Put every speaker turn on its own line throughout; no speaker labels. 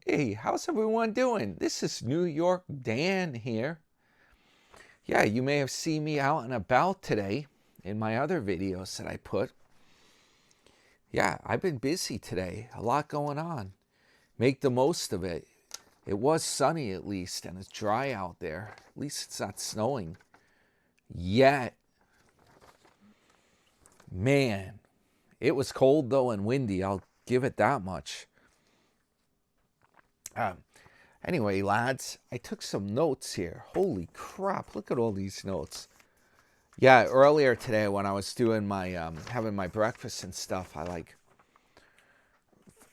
Hey, how's everyone doing? This is New York Dan here. Yeah, you may have seen me out and about today in my other videos that I put. Yeah, I've been busy today. A lot going on. Make the most of it. It was sunny at least, and it's dry out there. At least it's not snowing yet. Man, it was cold though and windy. I'll give it that much. Anyway, lads, I took some notes here. Holy crap, look at all these notes. Yeah, earlier today when I was doing my, having my breakfast and stuff,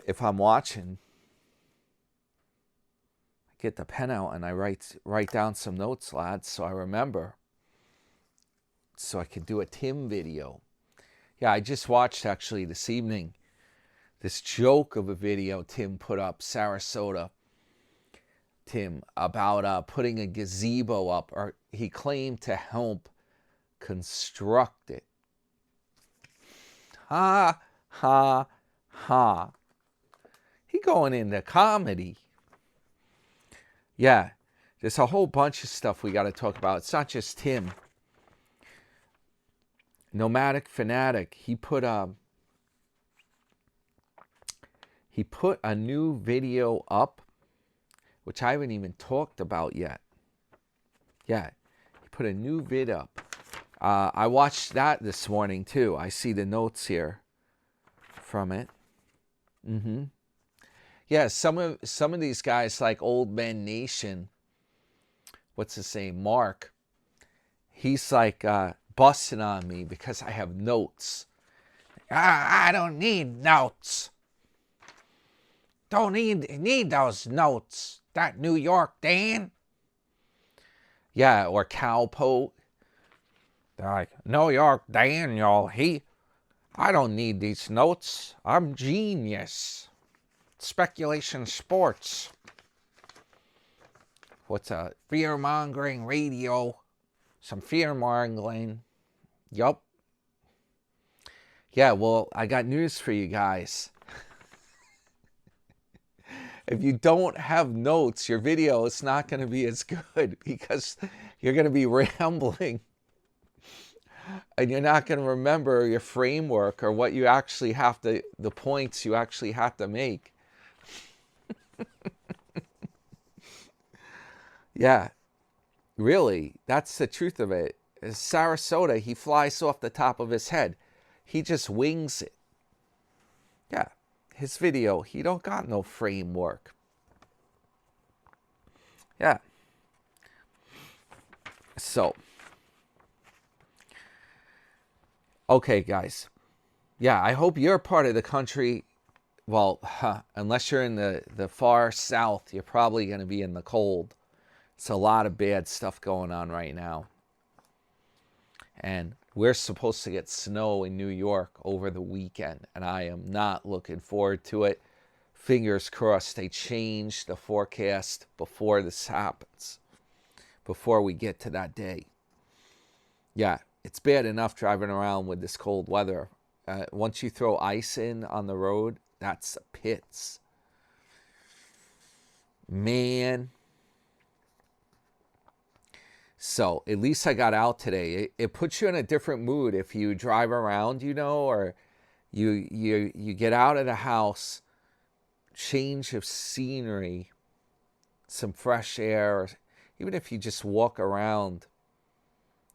if I'm watching, I get the pen out and I write down some notes, lads, so I remember. So I could do a Tim video. Yeah, I just watched, actually, this evening, this joke of a video Tim put up, Sarasota. Tim, about putting a gazebo up, or he claimed to help construct it. Ha, ha, ha. He going into comedy. Yeah, there's a whole bunch of stuff we got to talk about. It's not just Tim. Nomadic Fanatic, he put a new video up, which I haven't even talked about yet. Yeah, he put a new vid up. I watched that this morning too. I see the notes here from it. Yeah, some of these guys like Old Man Nation. What's his name? Mark. He's like busting on me because I have notes. I don't need notes. Don't need those notes. That New York Dan. Yeah, or Cowpoke. They're like, New York Daniel, I don't need these notes. I'm genius. Speculation sports. What's a fear-mongering radio? Some fear-mongering. Yup. Yeah, well, I got news for you guys. If you don't have notes, your video is not going to be as good because you're going to be rambling. And you're not going to remember your framework or what you actually have to, the points you actually have to make. Yeah, really, that's the truth of it. Sarasota, he flies off the top of his head. He just wings it. Yeah, his video, he don't got no framework. Yeah. So, okay, guys. Yeah, I hope you're part of the country. Well, unless you're in the far south, you're probably going to be in the cold. It's a lot of bad stuff going on right now. And we're supposed to get snow in New York over the weekend, and I am not looking forward to it. Fingers crossed they change the forecast before this happens, before we get to that day. Yeah, it's bad enough driving around with this cold weather. Once you throw ice in on the road, that's the pits. Man. So at least I got out today. It puts you in a different mood if you drive around, or you get out of the house, change of scenery, some fresh air, or even if you just walk around.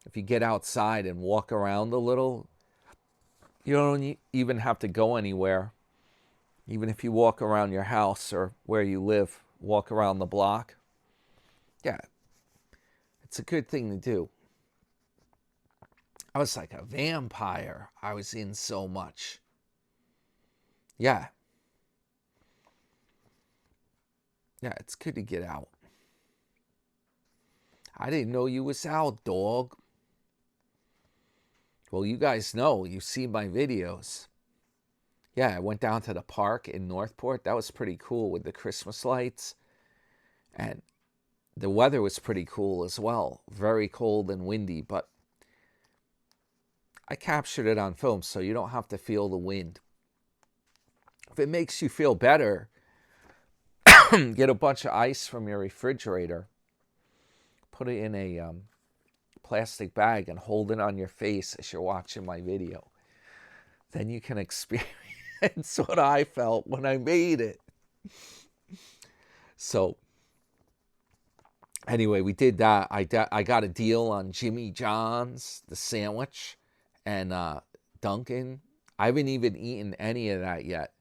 If you get outside and walk around a little, you don't even have to go anywhere. Even if you walk around your house or where you live, walk around the block. Yeah, it's a good thing to do. I was like a vampire. I was in so much. Yeah. Yeah, it's good to get out. I didn't know you was out, dog. Well, you guys know. You see my videos. Yeah, I went down to the park in Northport. That was pretty cool with the Christmas lights. And the weather was pretty cool as well. Very cold and windy, but I captured it on film so you don't have to feel the wind. If it makes you feel better, Get a bunch of ice from your refrigerator, put it in a plastic bag, and hold it on your face as you're watching my video. Then you can experience what I felt when I made it. So anyway, we did that. I got a deal on Jimmy John's, the sandwich, and Dunkin'. I haven't even eaten any of that yet.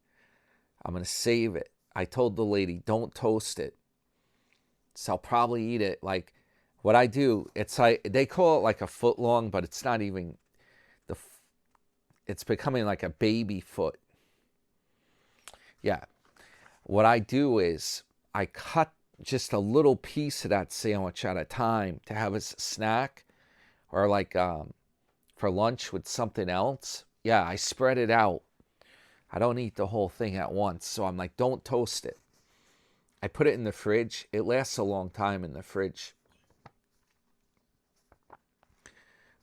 I'm going to save it. I told the lady, don't toast it. So I'll probably eat it. Like, what I do, it's like, they call it like a foot long, but it's not even, it's becoming like a baby foot. Yeah. What I do is I cut just a little piece of that sandwich at a time to have as a snack, or like for lunch with something else. Yeah, I spread it out. I don't eat the whole thing at once. So I'm like, don't toast it. I put it in the fridge. It lasts a long time in the fridge.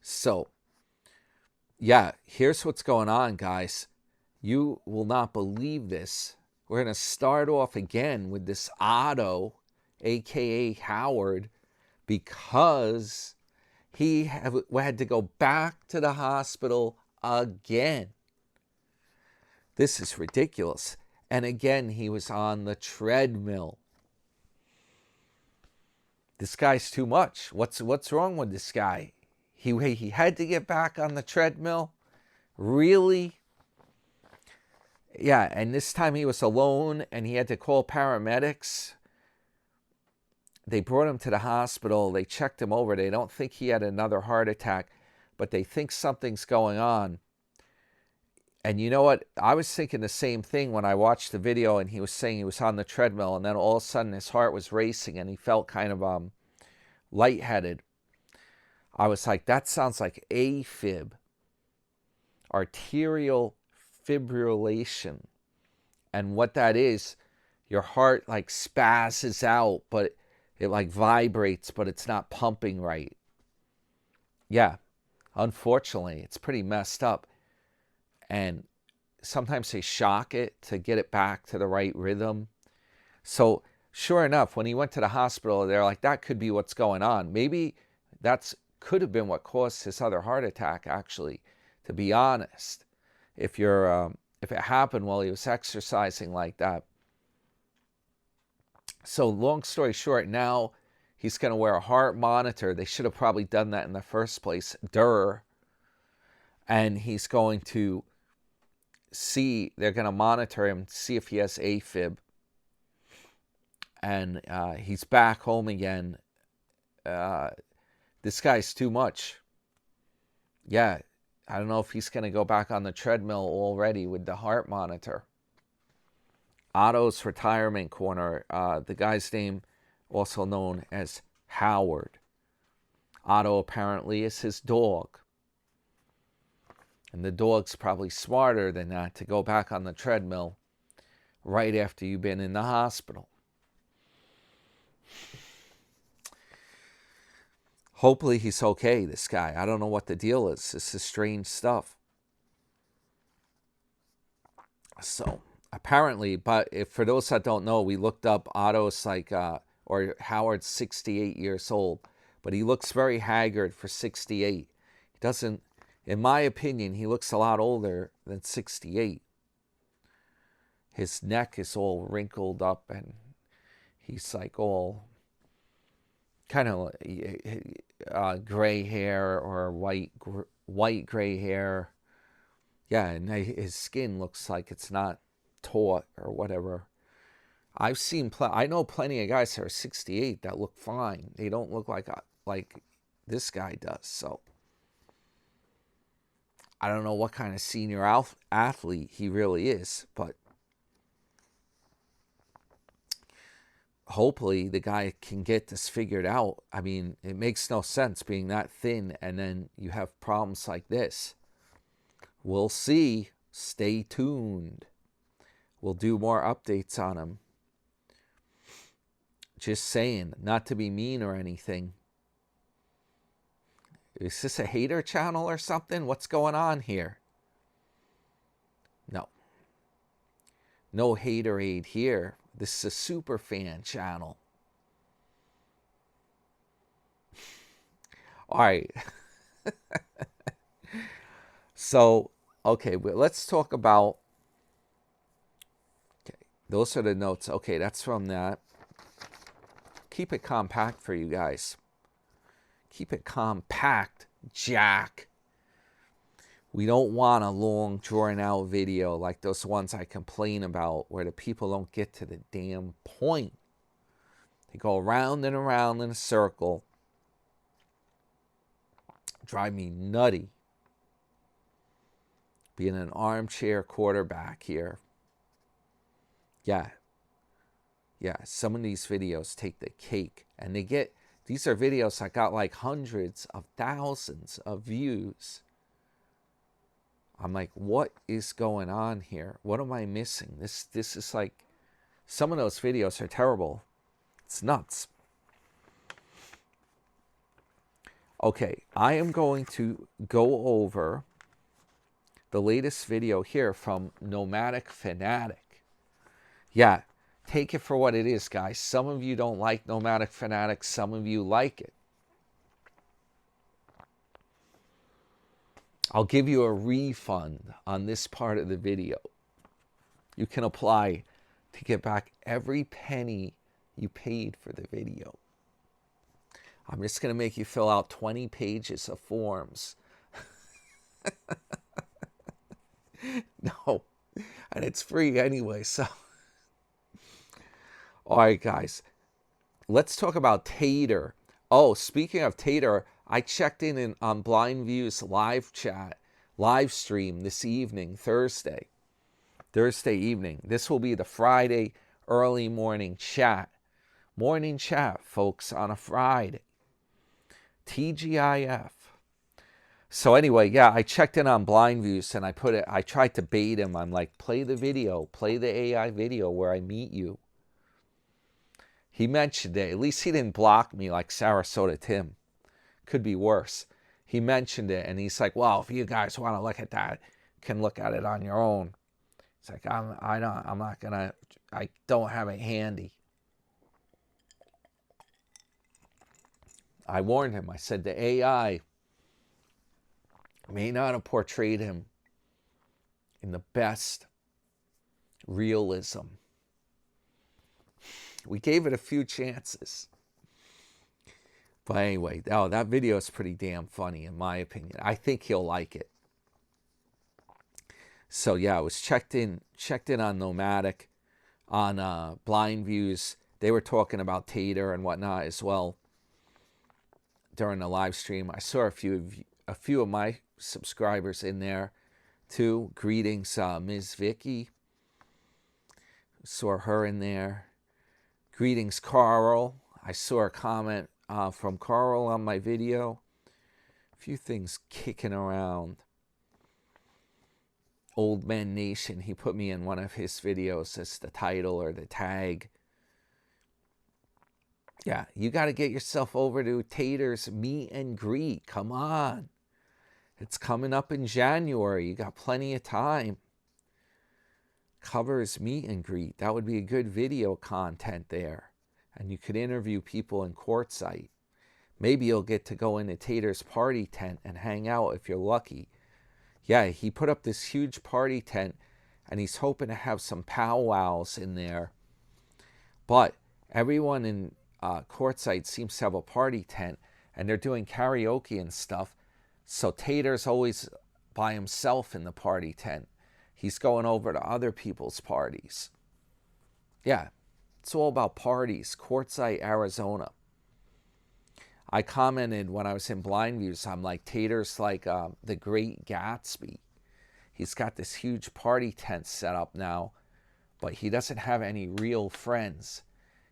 So, yeah, here's what's going on, guys. You will not believe this. We're going to start off again with this Otto, a.k.a. Howard, because he had to go back to the hospital again. This is ridiculous. And again, he was on the treadmill. This guy's too much. What's wrong with this guy? He had to get back on the treadmill? Really? Yeah, and this time he was alone and he had to call paramedics. They brought him to the hospital. They checked him over. They don't think he had another heart attack, but they think something's going on. And you know what? I was thinking the same thing when I watched the video and he was saying he was on the treadmill, and then all of a sudden his heart was racing and he felt kind of lightheaded. I was like, that sounds like AFib, arterial fibrillation. And what that is, your heart like spazzes out, but it like vibrates, but it's not pumping right. Yeah, unfortunately, it's pretty messed up. And sometimes they shock it to get it back to the right rhythm. So sure enough, when he went to the hospital, they're like, that could be what's going on. Maybe could have been what caused his other heart attack, actually, to be honest. If it happened while he was exercising like that. So long story short, now he's going to wear a heart monitor. They should have probably done that in the first place. And he's going to they're going to monitor him, see if he has AFib. And he's back home again. This guy's too much. Yeah, I don't know if he's going to go back on the treadmill already with the heart monitor. Otto's Retirement Corner. The guy's name, also known as Howard. Otto apparently is his dog. And the dog's probably smarter than that to go back on the treadmill right after you've been in the hospital. Hopefully he's okay, this guy. I don't know what the deal is. This is strange stuff. So, apparently, but for those that don't know, we looked up Otto's or Howard's 68 years old. But he looks very haggard for 68. He doesn't, in my opinion, he looks a lot older than 68. His neck is all wrinkled up and he's like all kind of gray hair or white gray hair. Yeah, and his skin looks like it's not taut or whatever. I know plenty of guys that are 68 that look fine. They don't look like this guy does. So I don't know what kind of senior athlete he really is, but hopefully the guy can get this figured out. I mean, it makes no sense being that thin and then you have problems like this. We'll see. Stay tuned. We'll do more updates on him. Just saying, not to be mean or anything. Is this a hater channel or something? What's going on here? No. No haterade here. This is a super fan channel. All right. So, okay, but let's talk about, okay, those are the notes. Okay, that's from that. Keep it compact for you guys. Keep it compact, Jack. We don't want a long, drawn-out video like those ones I complain about where the people don't get to the damn point. They go around and around in a circle. Drive me nutty. Being an armchair quarterback here. Yeah. Yeah, some of these videos take the cake. And they get, these are videos that got like hundreds of thousands of views. I'm like, what is going on here? What am I missing? This is like, some of those videos are terrible. It's nuts. Okay, I am going to go over the latest video here from Nomadic Fanatic. Yeah, take it for what it is, guys. Some of you don't like Nomadic Fanatic. Some of you like it. I'll give you a refund on this part of the video. You can apply to get back every penny you paid for the video. I'm just going to make you fill out 20 pages of forms. No, and it's free anyway, so. All right, guys. Let's talk about Tater. Oh, speaking of Tater, I checked in on Blind View's live stream this evening, Thursday evening. This will be the Friday early morning chat. Morning chat, folks, on a Friday. TGIF. So anyway, yeah, I checked in on Blind Views and I tried to bait him. I'm like, play the video, play the AI video where I meet you. He mentioned it. At least he didn't block me like Sarasota Tim. Could be worse. He mentioned it and he's like, well, if you guys want to look at that, you can look at it on your own. It's like, I don't have it handy. I warned him. I said the AI may not have portrayed him in the best realism. We gave it a few chances. But anyway, that video is pretty damn funny in my opinion. I think he'll like it. So yeah, I was checked in on Nomadic, on Blind Views. They were talking about Tater and whatnot as well during the live stream. I saw a few of my subscribers in there too. Greetings, Ms. Vicky. Saw her in there. Greetings, Carl. I saw a comment from Carl on my video. A few things kicking around. Old Man Nation, he put me in one of his videos as the title or the tag. Yeah, you got to get yourself over to Tater's meet and greet. Come on. It's coming up in January. You got plenty of time. Cover his meet and greet. That would be a good video content there. And you could interview people in Quartzsite. Maybe you'll get to go into Tater's party tent and hang out if you're lucky. Yeah, he put up this huge party tent and he's hoping to have some powwows in there. But everyone in Quartzsite seems to have a party tent and they're doing karaoke and stuff. So Tater's always by himself in the party tent. He's going over to other people's parties. Yeah, it's all about parties. Quartzsite, Arizona. I commented when I was in Blind Views, I'm like, Tater's like the Great Gatsby. He's got this huge party tent set up now, but he doesn't have any real friends.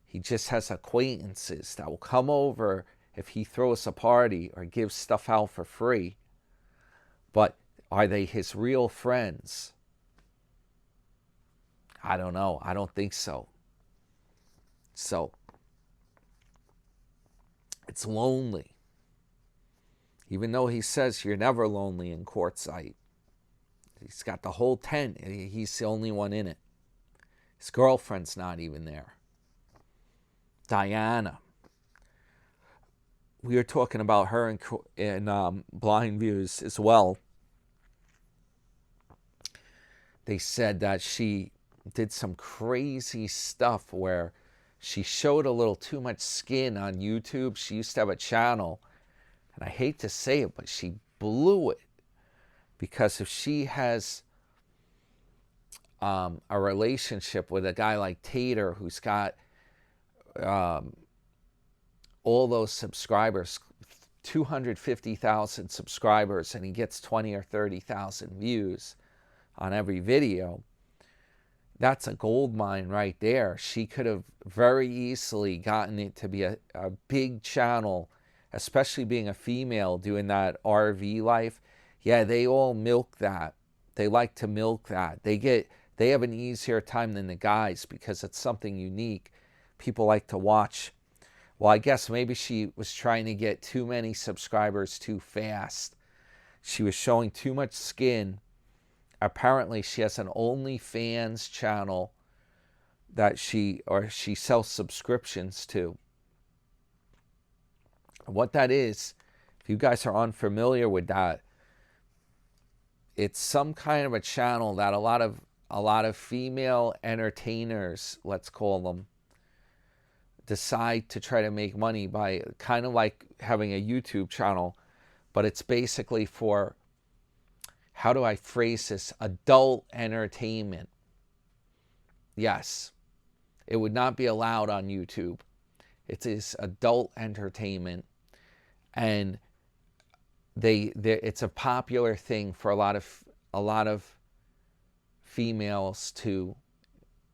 He just has acquaintances that will come over if he throws a party or gives stuff out for free. But are they his real friends? I don't know. I don't think so. So, it's lonely. Even though he says you're never lonely in Quartzsite. He's got the whole tent. He's the only one in it. His girlfriend's not even there. Diana. We were talking about her in Blind Views as well. They said that she did some crazy stuff where she showed a little too much skin on YouTube. She used to have a channel, and I hate to say it, but she blew it. Because if she has a relationship with a guy like Tater, who's got all those subscribers, 250,000 subscribers, and he gets 20 or 30,000 views on every video, that's a gold mine right there. She could have very easily gotten it to be a big channel, especially being a female doing that RV life. Yeah, they all milk that. They like to milk that. They have an easier time than the guys because it's something unique. People like to watch. Well, I guess maybe she was trying to get too many subscribers too fast. She was showing too much skin. Apparently, she has an OnlyFans channel that she sells subscriptions to. What that is, if you guys are unfamiliar with that, it's some kind of a channel that a lot of female entertainers, let's call them, decide to try to make money by, kind of like having a YouTube channel, but it's basically for, how do I phrase this, adult entertainment. Yes, it would not be allowed on YouTube. It is adult entertainment, and it's a popular thing for a lot of females to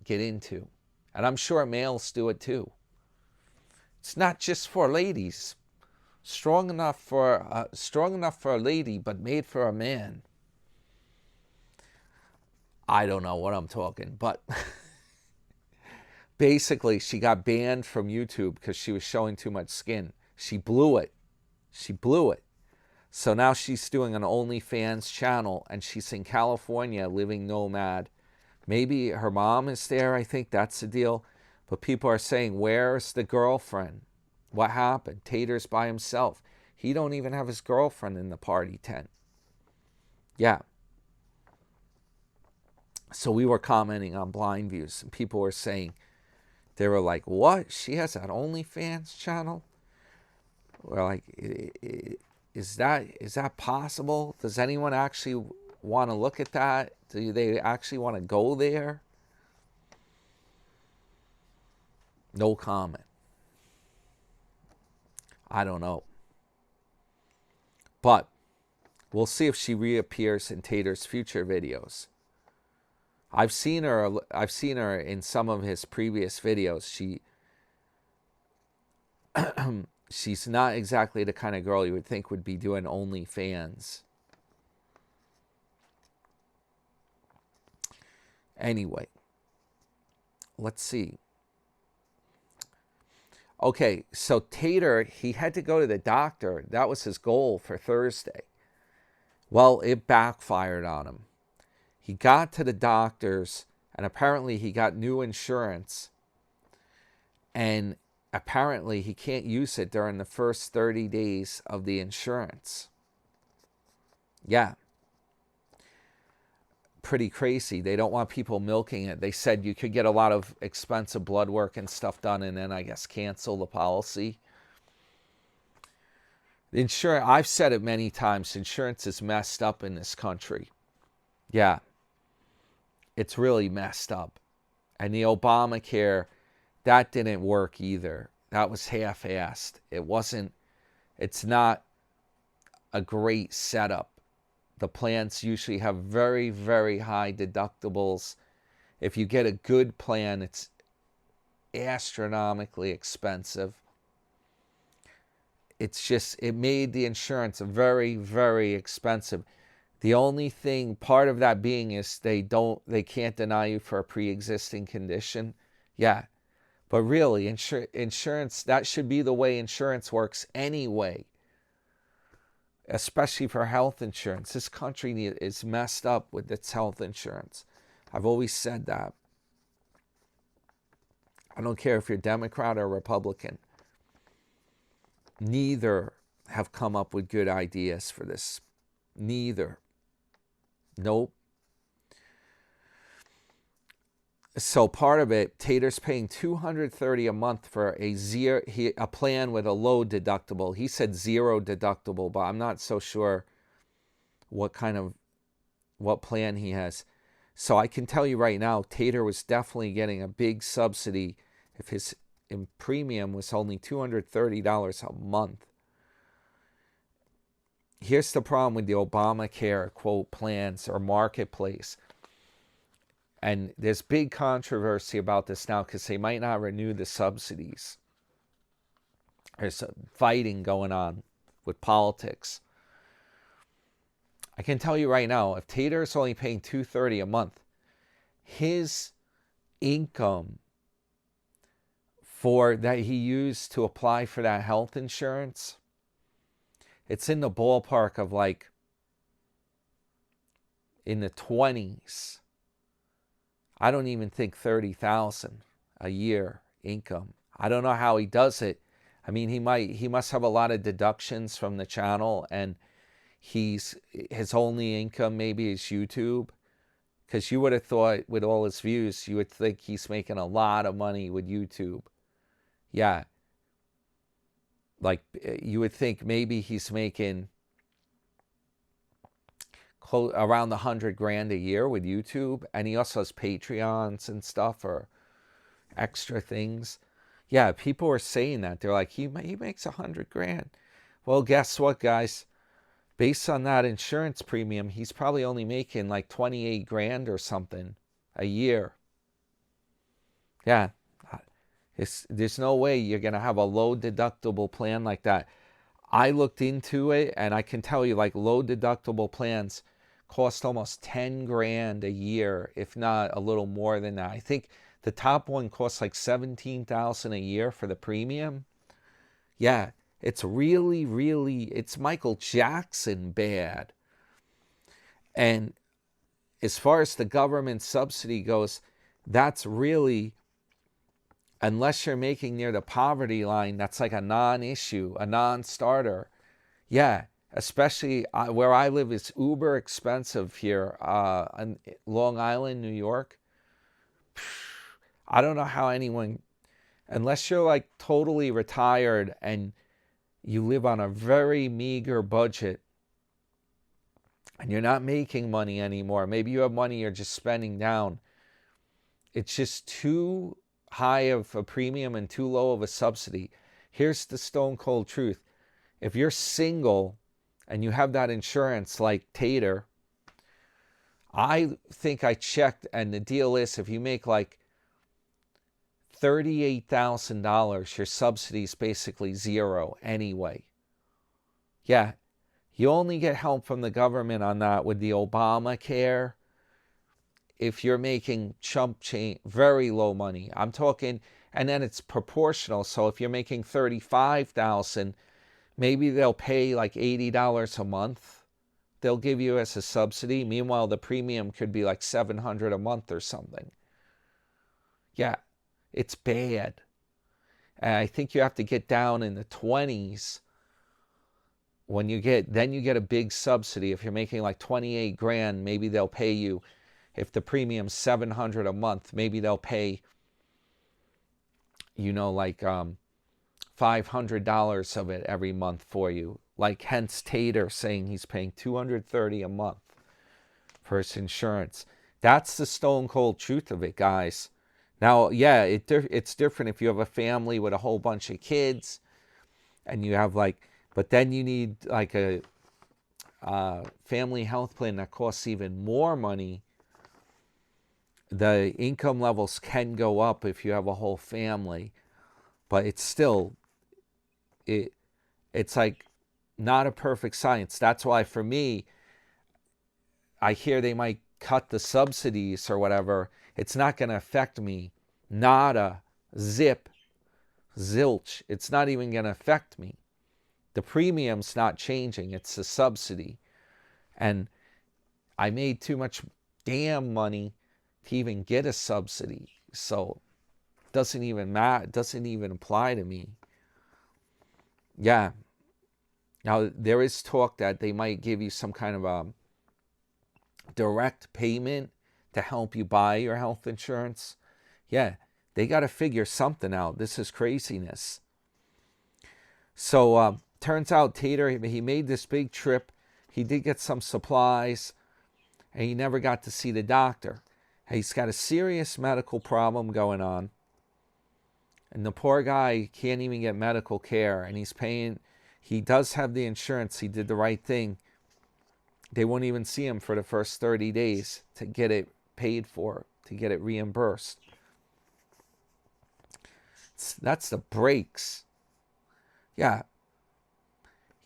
get into, and I'm sure males do it too. It's not just for ladies. Strong enough for a lady, but made for a man. I don't know what I'm talking, but basically she got banned from YouTube because she was showing too much skin. She blew it. So now she's doing an OnlyFans channel, and she's in California, living nomad. Maybe her mom is there. I think that's the deal. But people are saying, where's the girlfriend? What happened? Tater's by himself. He don't even have his girlfriend in the party tent. Yeah. So we were commenting on Blind Views, and people were saying, they were like, what? She has an OnlyFans channel? We're like, is that possible? Does anyone actually want to look at that? Do they actually want to go there? No comment. I don't know. But we'll see if she reappears in Tater's future videos. I've seen her in some of his previous videos. She's not exactly the kind of girl you would think would be doing OnlyFans. Anyway, let's see. Okay, so Tater, he had to go to the doctor. That was his goal for Thursday. Well, it backfired on him. He got to the doctors, and apparently he got new insurance. And apparently he can't use it during the first 30 days of the insurance. Yeah. Pretty crazy. They don't want people milking it. They said you could get a lot of expensive blood work and stuff done and then, I guess, cancel the policy. The insurance, I've said it many times, insurance is messed up in this country. Yeah. It's really messed up. And the Obamacare, that didn't work either. That was half-assed. It's not a great setup. The plans usually have very, very high deductibles. If you get a good plan, it's astronomically expensive. It's just, it made the insurance very, very expensive. The only thing, part of that being, is they can't deny you for a pre-existing condition. Yeah. But really, insurance, that should be the way insurance works anyway. Especially for health insurance. This country is messed up with its health insurance. I've always said that. I don't care if you're Democrat or Republican. Neither have come up with good ideas for this. Neither. Nope. So part of it, Tater's paying $230 a month for a plan with a low deductible. He said zero deductible, but I'm not so sure what plan he has. So I can tell you right now, Tater was definitely getting a big subsidy if his premium was only $230 a month. Here's the problem with the Obamacare, quote, plans or marketplace. And there's big controversy about this now because they might not renew the subsidies. There's fighting going on with politics. I can tell you right now, if Tater is only paying $230 a month, his income for that he used to apply for that health insurance, it's in the ballpark of like in the 20s. I don't even think 30,000 a year income. I don't know how he does it. I mean, he must have a lot of deductions from the channel, and his only income maybe is YouTube, because you would have thought with all his views, you would think he's making a lot of money with YouTube. Yeah. Like you would think maybe he's making around $100,000 a year with YouTube, and he also has Patreons and stuff or extra things. Yeah, people are saying that. They're like, he makes $100,000. Well, guess what, guys? Based on that insurance premium, he's probably only making like $28,000 or something a year. Yeah, there's no way you're gonna have a low deductible plan like that. I looked into it, and I can tell you, like, low deductible plans cost almost $10,000 a year, if not a little more than that. I think the top one costs like $17,000 a year for the premium. Yeah, it's really, really, it's Michael Jackson bad. And as far as the government subsidy goes, that's really, unless you're making near the poverty line, that's like a non-issue, a non-starter. Yeah, especially where I live, is uber expensive here on Long Island, New York. I don't know how anyone, unless you're like totally retired and you live on a very meager budget and you're not making money anymore, maybe you have money you're just spending down, it's just too high of a premium and too low of a subsidy. Here's the stone cold truth. If you're single and you have that insurance like Tater, I think I checked, and the deal is if you make like $38,000, your subsidy is basically zero anyway. Yeah, you only get help from the government on that with the Obamacare if you're making chump change, very low money. I'm talking, and then it's proportional. So if you're making $35,000, maybe they'll pay like $80 a month. They'll give you as a subsidy. Meanwhile, the premium could be like $700 a month or something. Yeah, it's bad. And I think you have to get down in the 20s when you get a big subsidy. If you're making like $28,000, maybe they'll pay you. If the premium's $700 a month, maybe they'll pay, like $500 of it every month for you. Like hence Tater saying he's paying $230 a month for his insurance. That's the stone cold truth of it, guys. Now, yeah, it's different if you have a family with a whole bunch of kids and you have but then you need like a family health plan that costs even more money. The income levels can go up if you have a whole family, but it's still, it's like not a perfect science. That's why for me, I hear they might cut the subsidies or whatever. It's not going to affect me. Nada, zip, zilch. It's not even going to affect me. The premium's not changing. It's the subsidy. And I made too much damn money to even get a subsidy. So doesn't even matter, doesn't even apply to me. Yeah. Now, there is talk that they might give you some kind of a direct payment to help you buy your health insurance. Yeah, they got to figure something out. This is craziness. So, turns out Tater, he made this big trip. He did get some supplies, and he never got to see the doctor. He's got a serious medical problem going on. And the poor guy can't even get medical care, and he's paying. He does have the insurance. He did the right thing. They won't even see him for the first 30 days to get it paid for, to get it reimbursed. That's the breaks. Yeah.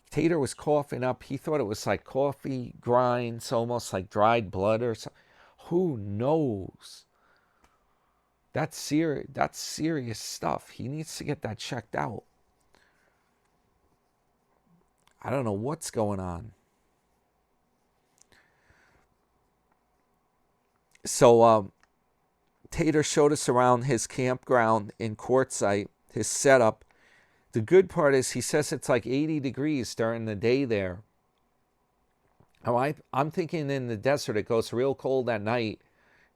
Tater was coughing up. He thought it was like coffee grinds, almost like dried blood or something. Who knows? That's serious stuff. He needs to get that checked out. I don't know what's going on. So Tater showed us around his campground in Quartzsite, his setup. The good part is he says it's like 80 degrees during the day there. Oh, I'm thinking in the desert it goes real cold at night.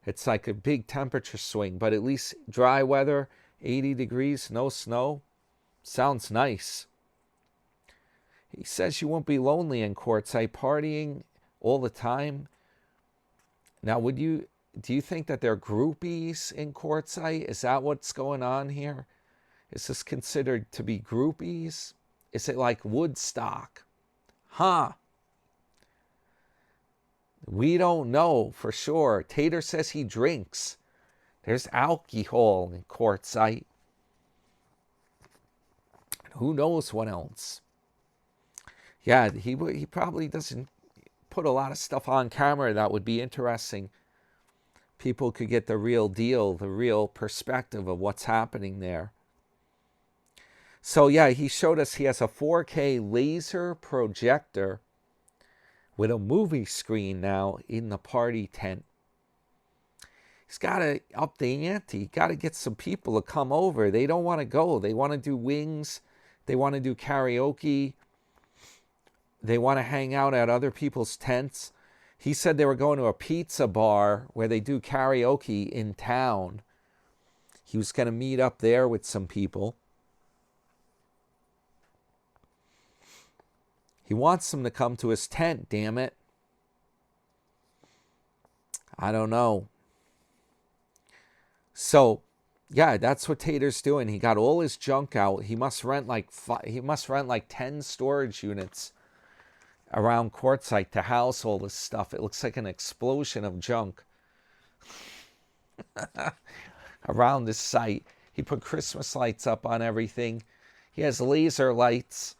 It's like a big temperature swing, but at least dry weather, 80 degrees, no snow. Sounds nice. He says you won't be lonely in Quartzsite, partying all the time. Now, do you think that they're groupies in Quartzsite? Is that what's going on here? Is this considered to be groupies? Is it like Woodstock? Huh? We don't know for sure. Tater says he drinks. There's alcohol in Quartzsite. Who knows what else? Yeah, he probably doesn't put a lot of stuff on camera that would be interesting. People could get the real deal, the real perspective of what's happening there. So yeah, he showed us he has a 4K laser projector with a movie screen now in the party tent. He's got to up the ante. Got to get some people to come over. They don't want to go. They want to do wings. They want to do karaoke. They want to hang out at other people's tents. He said they were going to a pizza bar where they do karaoke in town. He was going to meet up there with some people. He wants them to come to his tent, damn it. I don't know. So, yeah, that's what Tater's doing. He got all his junk out. He must rent like 10 storage units around Quartzsite to house all this stuff. It looks like an explosion of junk around this site. He put Christmas lights up on everything. He has laser lights.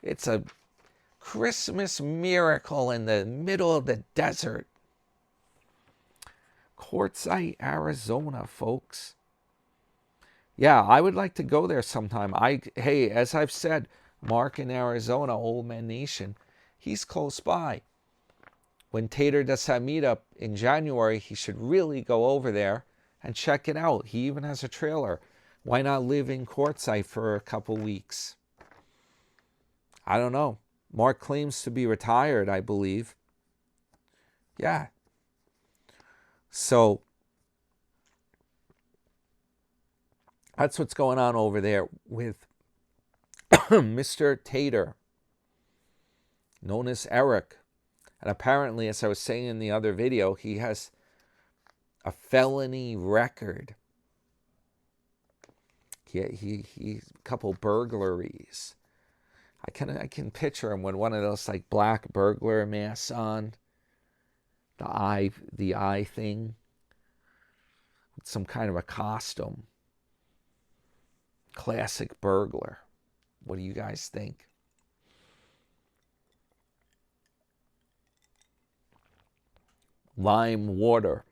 It's a Christmas miracle in the middle of the desert. Quartzsite, Arizona, folks. Yeah, I would like to go there sometime. Hey, as I've said, Mark in Arizona, Old Man Nation, he's close by. When Tater does that meetup in January, he should really go over there and check it out. He even has a trailer. Why not live in Quartzsite for a couple weeks? I don't know. Mark claims to be retired, I believe. Yeah. So that's what's going on over there with Mr. Tater, known as Eric. And apparently, as I was saying in the other video, he has a felony record. He a couple burglaries. I can picture him with one of those like black burglar masks on, the eye thing, with some kind of a costume. Classic burglar. What do you guys think? Lime water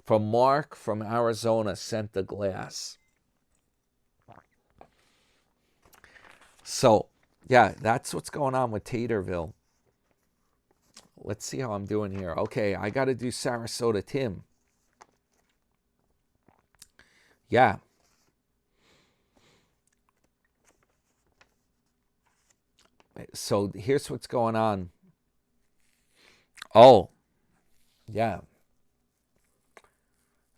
from Mark from Arizona sent the glass. So, yeah, that's what's going on with Taterville. Let's see how I'm doing here. Okay, I got to do Sarasota Tim. Yeah, So here's what's going on. Oh, yeah.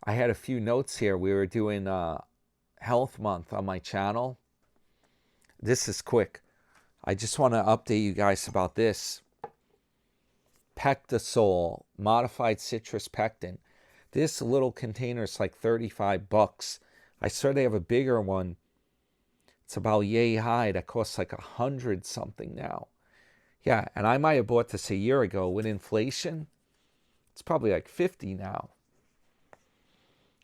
I had a few notes here. We were doing Health Month on my channel. This is quick. I just want to update you guys about this. Pectosol, modified citrus pectin. This little container is like $35. I saw they have a bigger one. It's about yay high. That costs like 100 something now. Yeah, and I might have bought this a year ago. With inflation, it's probably like 50 now.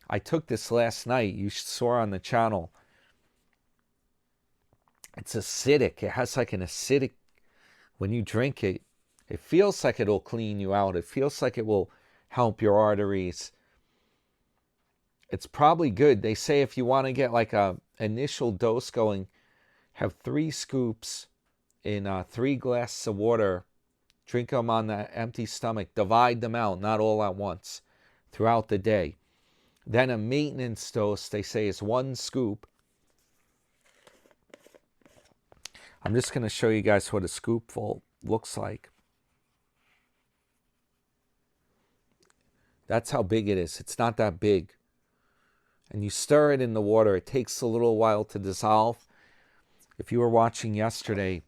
I took this last night. You saw on the channel. It's acidic. It has like an acidic, when you drink it, it feels like it'll clean you out. It feels like it will help your arteries. It's probably good. They say if you want to get like a initial dose going, have 3 scoops in 3 glasses of water. Drink them on the empty stomach. Divide them out, not all at once, throughout the day. Then a maintenance dose, they say, is 1 scoop. I'm just going to show you guys what a scoopful looks like. That's how big it is. It's not that big. And you stir it in the water. It takes a little while to dissolve. If you were watching yesterday,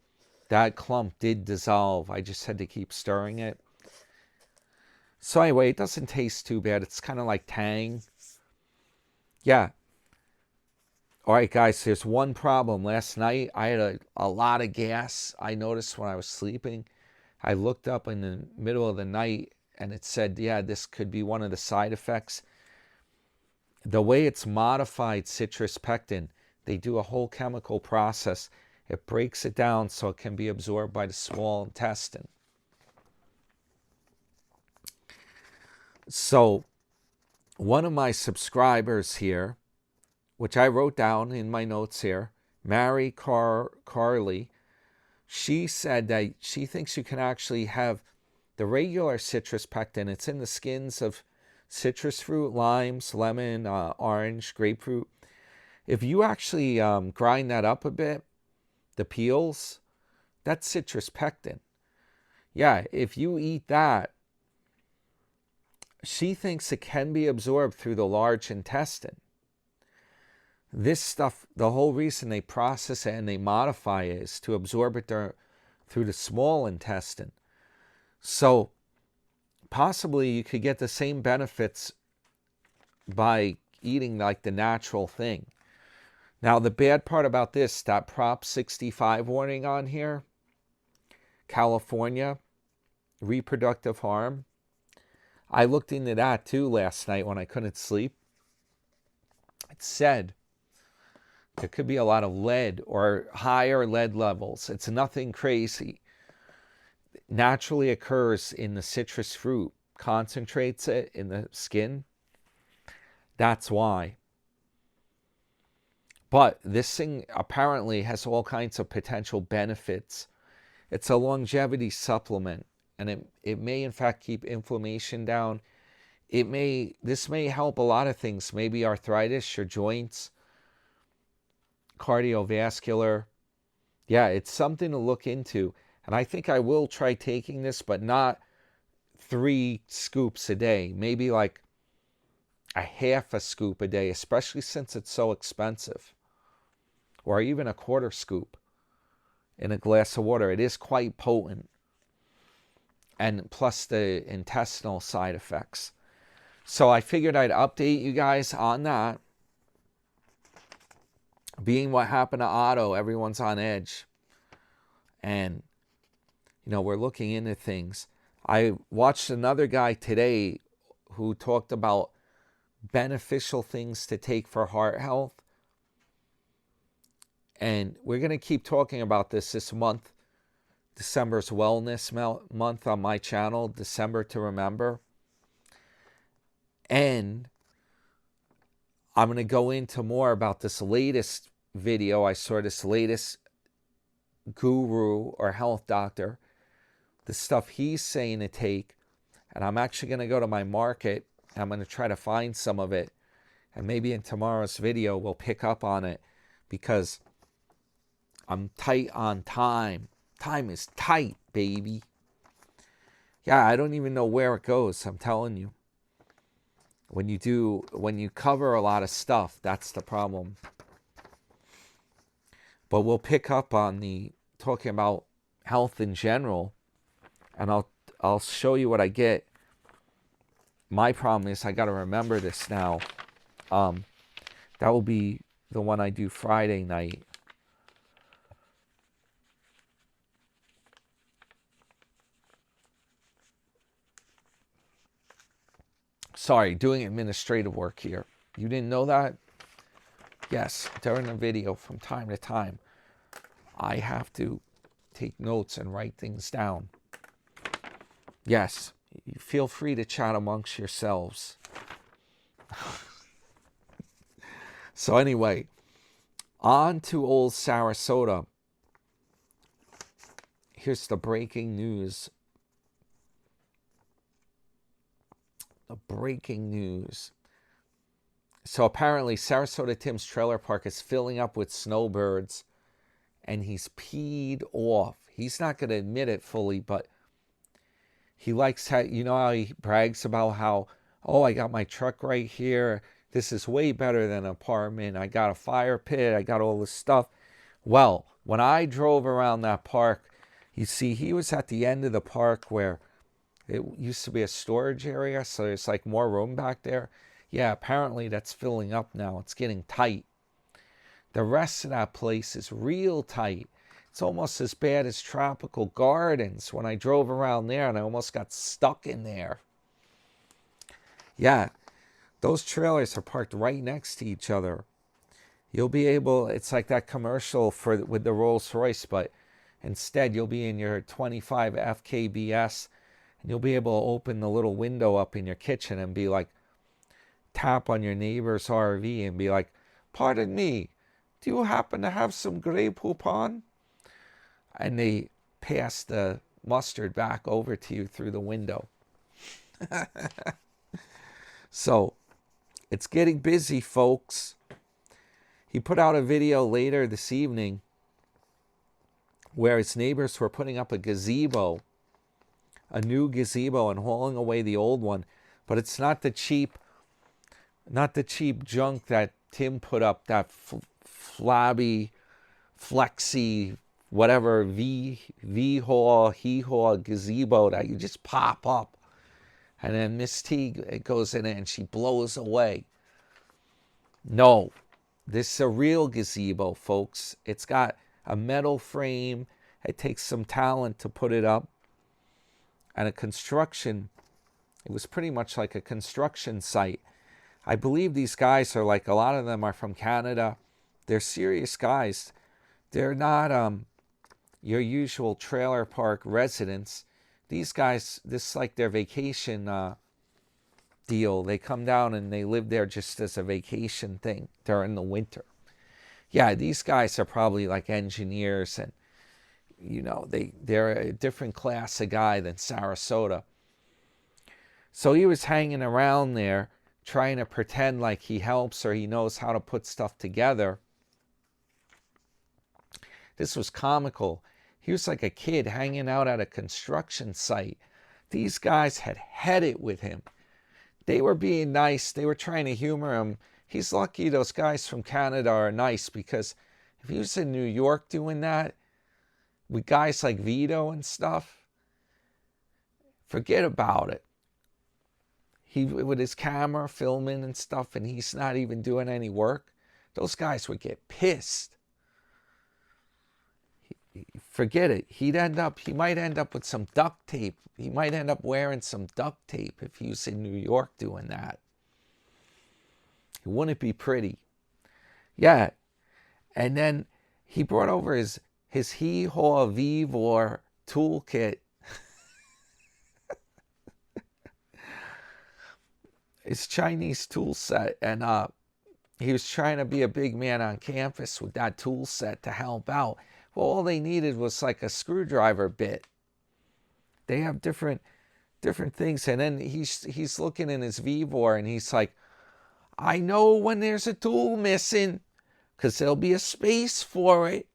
that clump did dissolve. I just had to keep stirring it. So anyway, it doesn't taste too bad. It's kind of like Tang. Yeah. All right, guys, there's one problem. Last night, I had a lot of gas. I noticed when I was sleeping. I looked up in the middle of the night, and it said, yeah, this could be one of the side effects. The way it's modified citrus pectin, they do a whole chemical process. It breaks it down so it can be absorbed by the small intestine. So one of my subscribers here, which I wrote down in my notes here, Mary Carly, she said that she thinks you can actually have the regular citrus pectin. It's in the skins of citrus fruit, limes, lemon, orange, grapefruit. If you actually grind that up a bit, the peels, that's citrus pectin. Yeah, if you eat that, she thinks it can be absorbed through the large intestine. This stuff, the whole reason they process it and they modify it is to absorb it through the small intestine. So possibly you could get the same benefits by eating like the natural thing. Now, the bad part about this, that Prop 65 warning on here, California, reproductive harm. I looked into that too last night when I couldn't sleep. It said there could be a lot of lead or higher lead levels. It's nothing crazy. It naturally occurs in the citrus fruit, concentrates it in the skin. That's why. But this thing apparently has all kinds of potential benefits. It's a longevity supplement, and it may in fact keep inflammation down. This may help a lot of things, maybe arthritis, your joints, cardiovascular. Yeah, it's something to look into. And I think I will try taking this, but not 3 scoops a day. Maybe like a half a scoop a day, especially since it's so expensive. Or even a 1/4 scoop in a glass of water. It is quite potent. And plus the intestinal side effects. So I figured I'd update you guys on that. Being what happened to Otto, everyone's on edge. And, we're looking into things. I watched another guy today who talked about beneficial things to take for heart health. And we're going to keep talking about this month. December's Wellness Month on my channel, December to Remember. And I'm going to go into more about this latest video. I saw this latest guru or health doctor, the stuff he's saying to take. And I'm actually going to go to my market. I'm going to try to find some of it. And maybe in tomorrow's video, we'll pick up on it because I'm tight on time Time is tight, baby. Yeah, I don't even know where it goes. I'm telling you. When you cover a lot of stuff, that's the problem. But we'll pick up on talking about health in general, and I'll show you what I get. My problem is I got to remember this now. That will be the one I do Friday night. Sorry, doing administrative work here. You didn't know that? Yes, during the video from time to time, I have to take notes and write things down. Yes, you feel free to chat amongst yourselves. So anyway, on to old Sarasota. Here's the breaking news. The breaking news. So apparently Sarasota Tim's trailer park is filling up with snowbirds, and he's peed off. He's not going to admit it fully, but he likes how, you know how he brags about how, oh, I got my truck right here. This is way better than an apartment. I got a fire pit. I got all this stuff. Well, when I drove around that park, you see, he was at the end of the park where it used to be a storage area, so there's like more room back there. Yeah, apparently that's filling up now. It's getting tight. The rest of that place is real tight. It's almost as bad as Tropical Gardens when I drove around there and I almost got stuck in there. Yeah, those trailers are parked right next to each other. You'll be able, it's like that commercial with the Rolls Royce, but instead you'll be in your 25 FKBS and you'll be able to open the little window up in your kitchen and be like, tap on your neighbor's RV and be like, pardon me, do you happen to have some Grey Poupon? And they pass the mustard back over to you through the window. So, it's getting busy, folks. He put out a video later this evening where his neighbors were putting up a gazebo, a new gazebo, and hauling away the old one. But it's not the cheap junk that Tim put up, that flabby, flexy, whatever, V-haul, he-haul gazebo that you just pop up. And then Miss T goes in it and she blows away. No, this is a real gazebo, folks. It's got a metal frame. It takes some talent to put it up. And a construction, it was pretty much like a construction site. I believe these guys are like, a lot of them are from Canada. They're serious guys. They're not your usual trailer park residents. These guys, this is like their vacation deal. They come down and they live there just as a vacation thing during the winter. Yeah, these guys are probably like engineers, and you know, they're a different class of guy than Sarasota. So he was hanging around there trying to pretend like he helps or he knows how to put stuff together. This was comical. He was like a kid hanging out at a construction site. These guys had it with him. They were being nice. They were trying to humor him. He's lucky those guys from Canada are nice, because if he was in New York doing that with guys like Vito and stuff, forget about it. He with his camera filming and stuff, and he's not even doing any work. Those guys would get pissed. Forget it. He might end up with some duct tape. He might end up wearing some duct tape if he was in New York doing that. It wouldn't be pretty. Yeah. And then he brought over his Hee-Haw Vivor toolkit. His Chinese tool set. And he was trying to be a big man on campus with that tool set to help out. Well, all they needed was like a screwdriver bit. They have different things. And then he's looking in his Vivor and he's like, I know when there's a tool missing, because there'll be a space for it.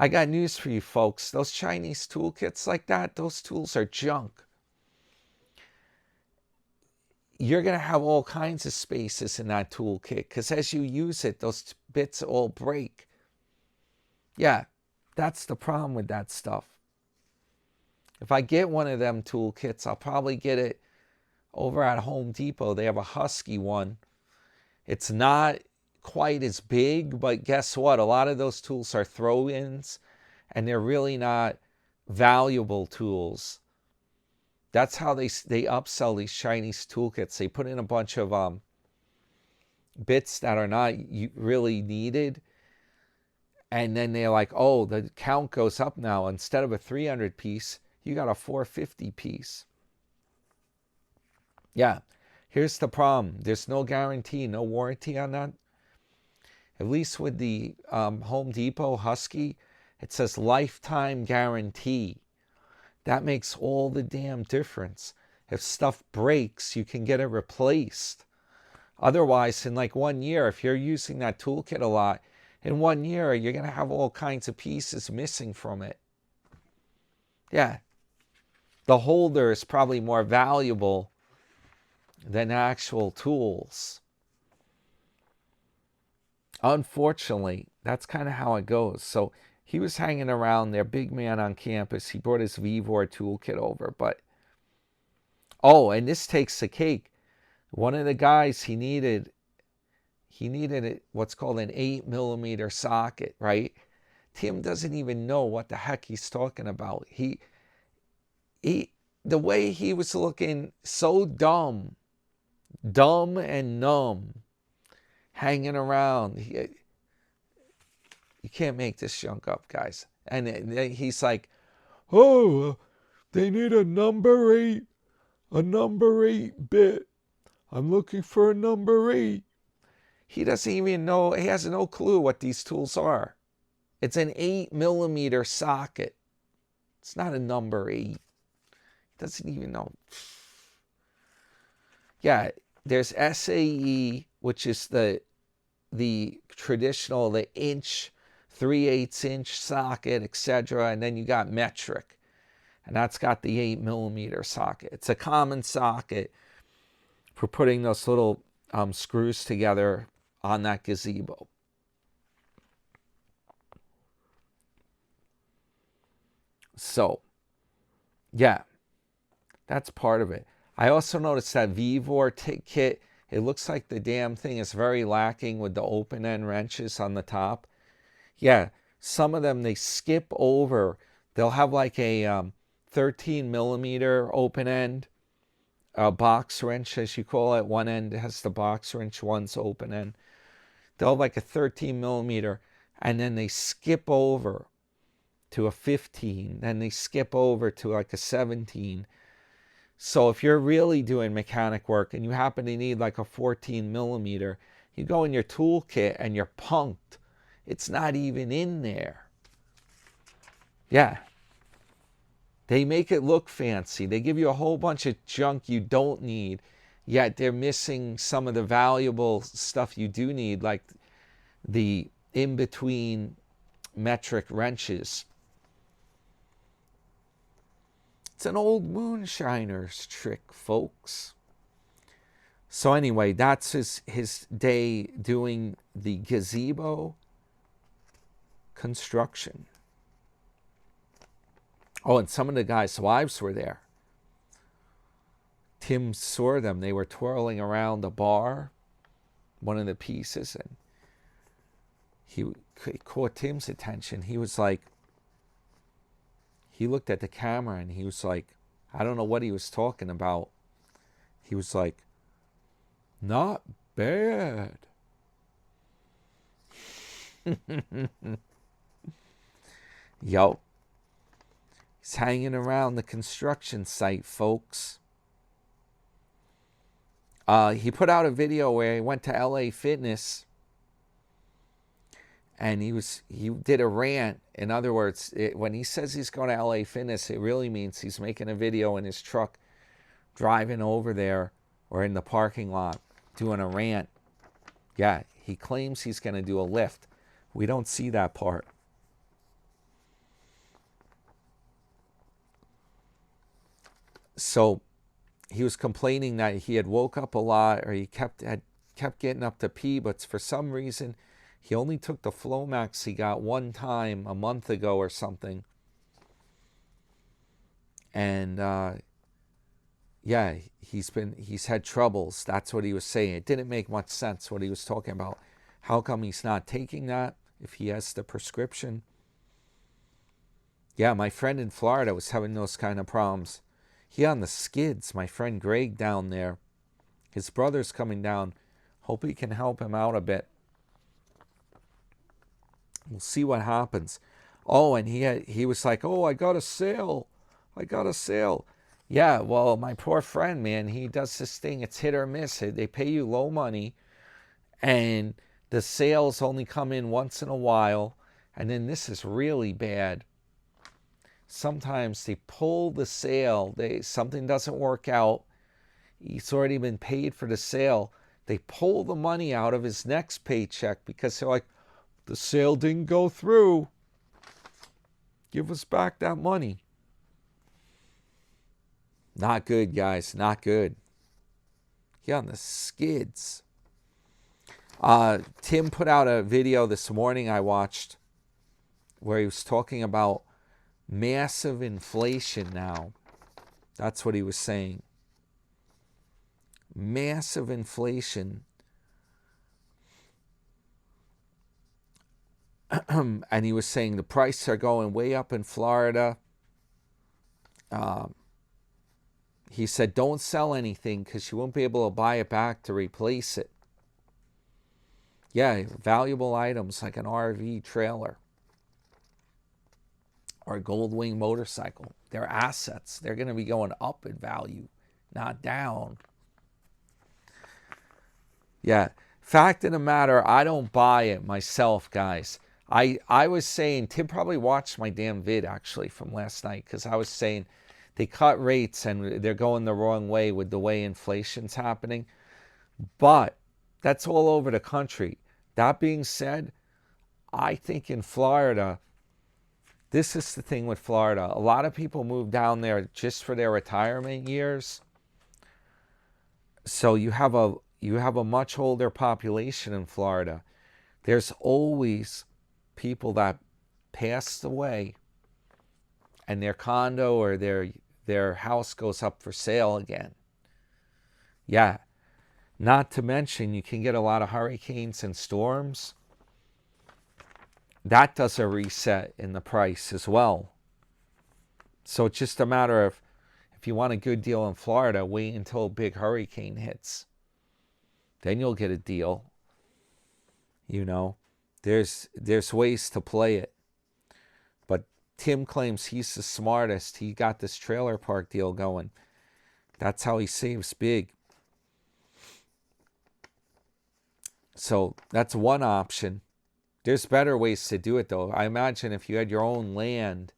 I got news for you folks. Those Chinese toolkits like that, those tools are junk. You're going to have all kinds of spaces in that toolkit because as you use it, those bits all break. Yeah, that's the problem with that stuff. If I get one of them toolkits, I'll probably get it over at Home Depot. They have a Husky one. It's not quite as big, but guess what? A lot of those tools are throw-ins, and they're really not valuable tools. That's how they upsell these Chinese toolkits. They put in a bunch of bits that are not really needed, and then they're like, oh, the count goes up now. Instead of a 300 piece, you got a 450 piece. Yeah, here's the problem. There's no guarantee, no warranty on that. At least with the Home Depot Husky, it says lifetime guarantee. That makes all the damn difference. If stuff breaks, you can get it replaced. Otherwise, in like 1 year, if you're using that toolkit a lot, in 1 year, you're going to have all kinds of pieces missing from it. Yeah. The holder is probably more valuable than actual tools. Unfortunately, that's kind of how it goes. So he was hanging around there, big man on campus. He brought his Vivor toolkit over, but oh, and this takes the cake. One of the guys he needed what's called an 8mm socket, right? Tim doesn't even know what the heck he's talking about. The way he was looking so dumb and numb, hanging around. You can't make this junk up, guys. And he's like, oh, they need a number 8 bit. I'm looking for a number 8. He doesn't even know, he has no clue what these tools are. It's an 8mm socket. It's not a number 8. He doesn't even know. Yeah, there's SAE, which is the traditional, the inch, 3/8 inch socket, etc. And then you got metric, and that's got the 8mm socket. It's a common socket for putting those little screws together on that gazebo. So, yeah, that's part of it. I also noticed that Vivor kit, it looks like the damn thing is very lacking with the open end wrenches on the top. Yeah, some of them, they skip over. They'll have like a 13mm open end, box wrench, as you call it. One end has the box wrench, one's open end. They'll have like a 13mm, and then they skip over to a 15. Then they skip over to like a 17. So if you're really doing mechanic work and you happen to need like a 14mm, you go in your toolkit and you're punked. It's not even in there. Yeah. They make it look fancy. They give you a whole bunch of junk you don't need, yet they're missing some of the valuable stuff you do need, like the in-between metric wrenches. It's an old moonshiner's trick, folks. So anyway, that's his day doing the gazebo construction. Oh, and some of the guys' wives were there. Tim saw them. They were twirling around the bar, one of the pieces, and he caught Tim's attention. He was like, he looked at the camera and he was like, I don't know what he was talking about. He was like, not bad. Yo. He's hanging around the construction site, folks. He put out a video where he went to LA Fitness and he did a rant. In other words, when he says he's going to LA Fitness, it really means he's making a video in his truck, driving over there or in the parking lot, doing a rant. Yeah, he claims he's going to do a lift. We don't see that part. So he was complaining that he had woke up a lot, or he kept getting up to pee, but for some reason he only took the Flomax he got one time a month ago or something. And yeah, he's had troubles. That's what he was saying. It didn't make much sense what he was talking about. How come he's not taking that if he has the prescription? Yeah, my friend in Florida was having those kind of problems. He on the skids, my friend Greg down there. His brother's coming down. Hope he can help him out a bit. We'll see what happens. Oh, and he was like, oh, I got a sale. I got a sale. Yeah, well, my poor friend, man, he does this thing. It's hit or miss. They pay you low money, and the sales only come in once in a while. And then this is really bad. Sometimes they pull the sale. Something doesn't work out. He's already been paid for the sale. They pull the money out of his next paycheck because they're like, the sale didn't go through. Give us back that money. Not good, guys. Not good. He on the skids. Tim put out a video this morning I watched where he was talking about massive inflation now. That's what he was saying. Massive inflation. And he was saying the prices are going way up in Florida. He said, don't sell anything because you won't be able to buy it back to replace it. Yeah, valuable items like an RV trailer or a Gold Wing motorcycle. They're assets. They're going to be going up in value, not down. Yeah. Fact of the matter, I don't buy it myself, guys. I was saying, Tim probably watched my damn vid actually from last night, because I was saying they cut rates and they're going the wrong way with the way inflation's happening. But that's all over the country. That being said, I think in Florida, this is the thing with Florida. A lot of people move down there just for their retirement years. So you have a much older population in Florida. There's always people that passed away and their condo or their house goes up for sale again. Yeah. Not to mention, you can get a lot of hurricanes and storms. That does a reset in the price as well. So it's just a matter of, if you want a good deal in Florida, wait until a big hurricane hits. Then you'll get a deal. You know, there's ways to play it. But Tim claims he's the smartest. He got this trailer park deal going. That's how he saves big. So that's one option. There's better ways to do it, though. I imagine if you had your own land,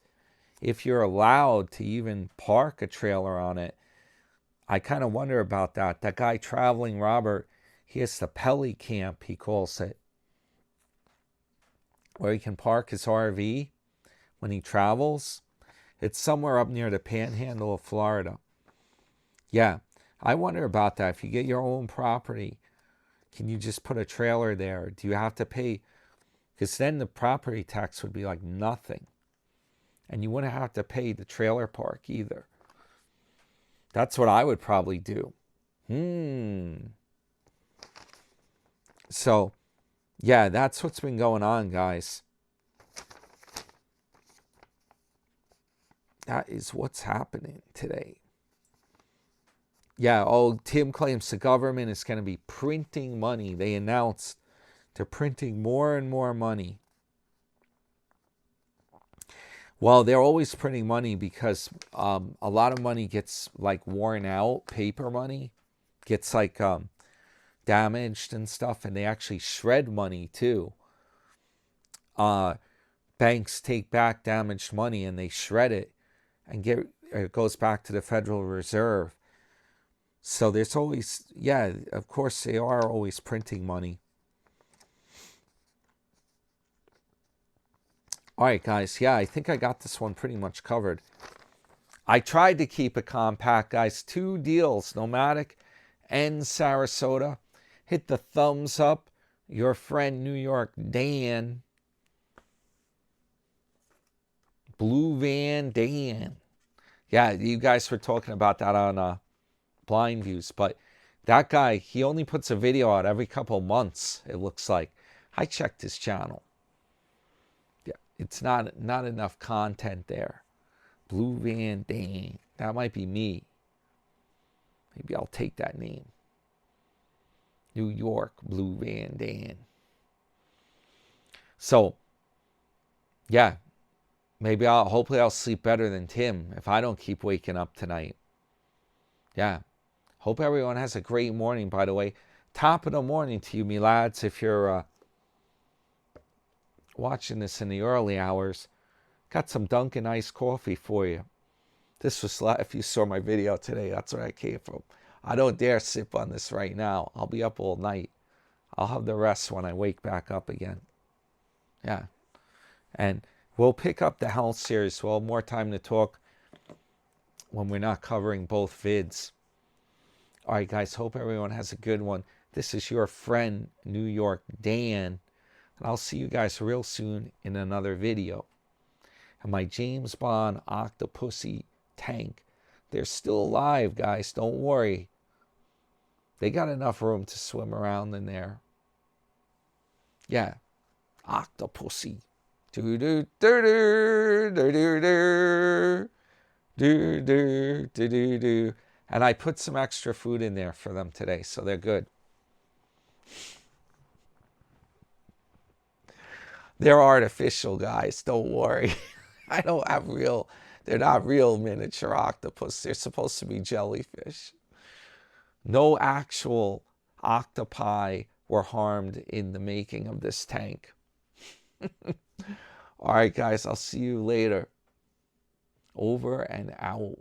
if you're allowed to even park a trailer on it, I kind of wonder about that. That guy traveling, Robert, he has the Pelly Camp, he calls it, where he can park his RV when he travels. It's somewhere up near the panhandle of Florida. Yeah, I wonder about that. If you get your own property, can you just put a trailer there? Do you have to pay? Because then the property tax would be like nothing. And you wouldn't have to pay the trailer park either. That's what I would probably do. So, yeah, that's what's been going on, guys. That is what's happening today. Yeah, Tim claims the government is going to be printing money. They announced they're printing more and more money. Well, they're always printing money because a lot of money gets like worn out. Paper money gets like damaged and stuff, and they actually shred money too. Banks take back damaged money and they shred it and it goes back to the Federal Reserve. So there's always, yeah, of course they are always printing money. All right, guys. Yeah, I think I got this one pretty much covered. I tried to keep it compact, guys. 2 deals, Nomadic and Sarasota. Hit the thumbs up. Your friend New York Dan. Blue Van Dan. Yeah, you guys were talking about that on Blind Views. But that guy, he only puts a video out every couple of months, it looks like. I checked his channel. Yeah, it's not enough content there. Blue Van Dan. That might be me. Maybe I'll take that name. New York Blue Van Dan. So, yeah. Hopefully I'll sleep better than Tim if I don't keep waking up tonight. Yeah. Hope everyone has a great morning, by the way. Top of the morning to you, me lads, if you're watching this in the early hours. Got some Dunkin' iced coffee for you. This was, if you saw my video today, that's where I came from. I don't dare sip on this right now. I'll be up all night. I'll have the rest when I wake back up again. Yeah. And we'll pick up the health series. We'll have more time to talk when we're not covering both vids. All right, guys. Hope everyone has a good one. This is your friend, New York Dan. And I'll see you guys real soon in another video. And my James Bond Octopussy tank. They're still alive, guys. Don't worry. They got enough room to swim around in there. Yeah. Octopussy. Do do do do do do do do do do do. And I put some extra food in there for them today, so they're good. They're artificial, guys. Don't worry. I don't have real. They're not real miniature octopus. They're supposed to be jellyfish. No actual octopi were harmed in the making of this tank. All right, guys. I'll see you later. Over and out.